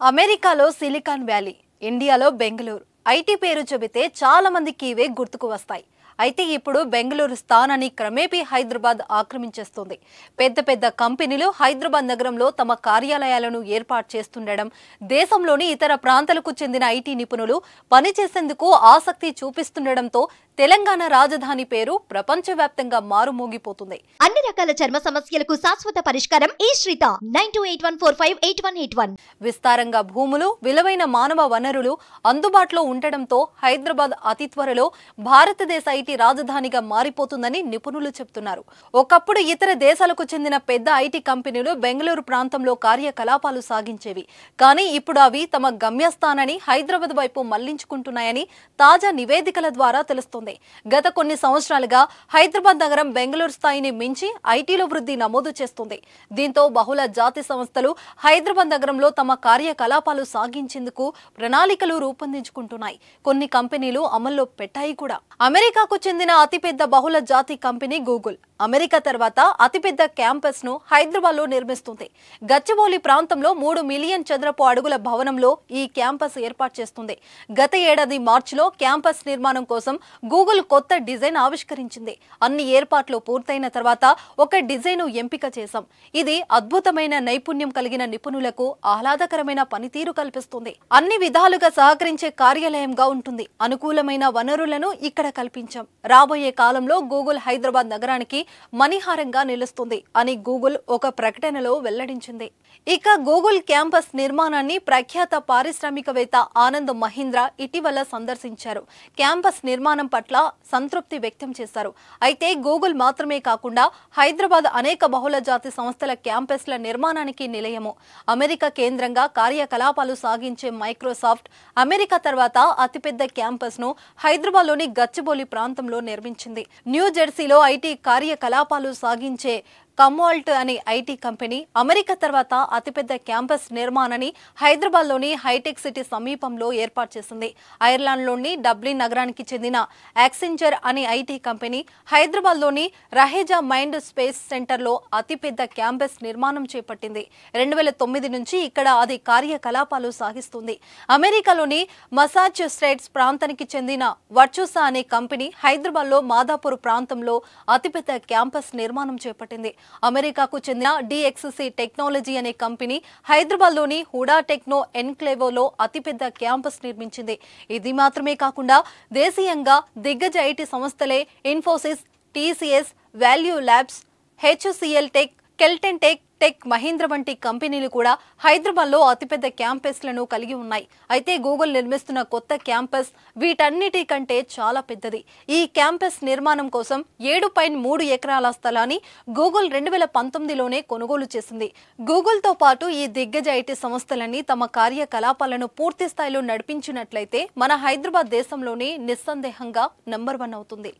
అమెరికాలో silicon valley, ఇండియాలో Bengaluru. IT పేరు చెబితే చాలా మందికి ఇవే గుర్తుకు వస్తాయి. అయితే ఇప్పుడు బెంగళూరు స్థానాన్ని క్రమేపీ హైదరాబాద్ ఆక్రమించేస్తుంది. పెద్ద పెద్ద కంపెనీలు హైదరాబాద్ నగరంలో తమ కార్యాలయాలను ఏర్పాటు చేస్తుండడం, దేశంలోని ఇతర ప్రాంతాలకు చెందిన ఐటీ నిపుణులు పనిచేసేందుకు ఆసక్తి చూపిస్తుండడంతో తెలంగాణ రాజధాని పేరు ప్రపంచవ్యాప్తంగా మారుమోగిపోతుంది. అన్ని రకాల చర్మ సమస్యలకు శాశ్వత పరిష్కారం ఈ శ్రీత 9281458181. విస్తారంగా భూములు, విలువైన మానవ వనరులు అందుబాటులో ఉండడంతో హైదరాబాద్ అతి త్వరలో భారతదేశ ఐటీ రాజధానిగా మారిపోతుందని నిపుణులు చెబుతున్నారు. ఒకప్పుడు ఇతర దేశాలకు చెందిన పెద్ద ఐటీ కంపెనీలు బెంగళూరు ప్రాంతంలో కార్యకలాపాలు సాగించేవి. కానీ ఇప్పుడు అవి తమ గమ్యస్థానాన్ని హైదరాబాద్ వైపు మళ్లించుకుంటున్నాయని తాజా నివేదికల ద్వారా తెలుస్తోంది. గత కొన్ని సంవత్సరాలుగా హైదరాబాద్ నగరం బెంగళూరు స్థాయిని మించి ఐటీలో వృద్ధి నమోదు చేస్తుంది. దీంతో బహుళ జాతి సంస్థలు హైదరాబాద్ నగరంలో తమ కార్యకలాపాలు సాగించేందుకు ప్రణాళికలు రూపొందించుకుంటున్నాయి. కొన్ని కంపెనీలు అమల్లో పెట్టాయి కూడా. అమెరికాకు చెందిన అతిపెద్ద బహుళ జాతి కంపెనీ గూగుల్ అమెరికా తర్వాత అతిపెద్ద క్యాంపస్ ను హైదరాబాద్ లో నిర్మిస్తుంది. గచ్చిబౌలి ప్రాంతంలో 3 మిలియన్ చదరపు అడుగుల భవనంలో ఈ క్యాంపస్ ఏర్పాటు చేస్తుంది. గత ఏడాది మార్చిలో క్యాంపస్ నిర్మాణం కోసం గూగుల్ కొత్త డిజైన్ ఆవిష్కరించింది. అన్ని ఏర్పాట్లు పూర్తయిన తర్వాత ఒక డిజైన్ ఎంపిక చేశాం. ఇది అద్భుతమైన నైపుణ్యం కలిగిన నిపుణులకు ఆహ్లాదకరమైన పనితీరు కల్పిస్తుంది. అన్ని విధాలుగా సహకరించే కార్యాలయంగా ఉంటుంది. అనుకూలమైన వనరులను ఇక్కడ కల్పించాం. రాబోయే కాలంలో గూగుల్ హైదరాబాద్ నగరానికి మణిహారంగా నిలుస్తుంది అని గూగుల్ ఒక ప్రకటనలో వెల్లడించింది. ఇక గూగుల్ క్యాంపస్ నిర్మాణాన్ని ప్రఖ్యాత పారిశ్రామికవేత్త ఆనంద్ మహీంద్రా ఇటీవల సందర్శించారు. క్యాంపస్ నిర్మాణం పట్ల సంతృప్తి వ్యక్తం చేశారు. అయితే గూగుల్ మాత్రమే కాకుండా హైదరాబాద్ అనేక బహుళ జాతి సంస్థల క్యాంపస్ల నిర్మాణానికి నిలయము. అమెరికా కేంద్రంగా కార్యకలాపాలు సాగించే మైక్రోసాఫ్ట్ అమెరికా తర్వాత అతిపెద్ద క్యాంపస్ ను హైదరాబాద్ లోని గచ్చిబౌలి ప్రాంతంలో నిర్మించింది. న్యూ జెర్సీలో ఐటీ కార్యకలాపాలు సాగించే కమ్వాల్ట్ అనే ఐటీ కంపెనీ అమెరికా తర్వాత అతిపెద్ద క్యాంపస్ నిర్మాణాన్ని హైదరాబాద్ లోని హైటెక్ సిటీ సమీపంలో ఏర్పాటు చేసింది. ఐర్లాండ్ లోని డబ్లిన్ నగరానికి చెందిన యాక్సెంచర్ అనే ఐటీ కంపెనీ హైదరాబాద్ లోని రహేజా మైండ్ స్పేస్ సెంటర్ లో అతిపెద్ద క్యాంపస్ నిర్మాణం చేపట్టింది. 2009 నుంచి ఇక్కడ అది కార్యకలాపాలు సాగిస్తుంది. అమెరికాలోని మసాచ్యుసెట్స్ ప్రాంతానికి చెందిన వర్చుసా అనే కంపెనీ హైదరాబాద్ లో మాదాపూర్ ప్రాంతంలో అతిపెద్ద క్యాంపస్ నిర్మాణం చేపట్టింది. అమెరికాకు చెందిన డిఎక్స్సి టెక్నాలజీ అనే కంపెనీ హైదరాబాద్ లోని హుడా టెక్నో ఎన్క్లేవోలో అతిపెద్ద క్యాంపస్ నిర్మించింది. ఇది మాత్రమే కాకుండా దేశీయంగా దిగ్గజ ఐటీ సంస్థలే ఇన్ఫోసిస్, టీసీఎస్, వాల్యూ ల్యాబ్స్, హెచ్సిఎల్ టెక్, కెల్టెన్ టెక్ మహీంద్ర వంటి కంపెనీలు కూడా హైదరాబాద్ లో అతిపెద్ద క్యాంపస్లను కలిగి ఉన్నాయి. అయితే గూగుల్ నిర్మిస్తున్న కొత్త క్యాంపస్ వీటన్నిటికంటే చాలా పెద్దది. ఈ క్యాంపస్ నిర్మాణం కోసం 7.3 ఎకరాల స్థలాన్ని గూగుల్ 2019లోనే కొనుగోలు చేసింది. గూగుల్ తో పాటు ఈ దిగ్గజ ఐటీ సంస్థలన్నీ తమ కార్యకలాపాలను పూర్తి స్థాయిలో నడిపించినట్లయితే మన హైదరాబాద్ దేశంలోనే నిస్సందేహంగా నంబర్ 1 అవుతుంది.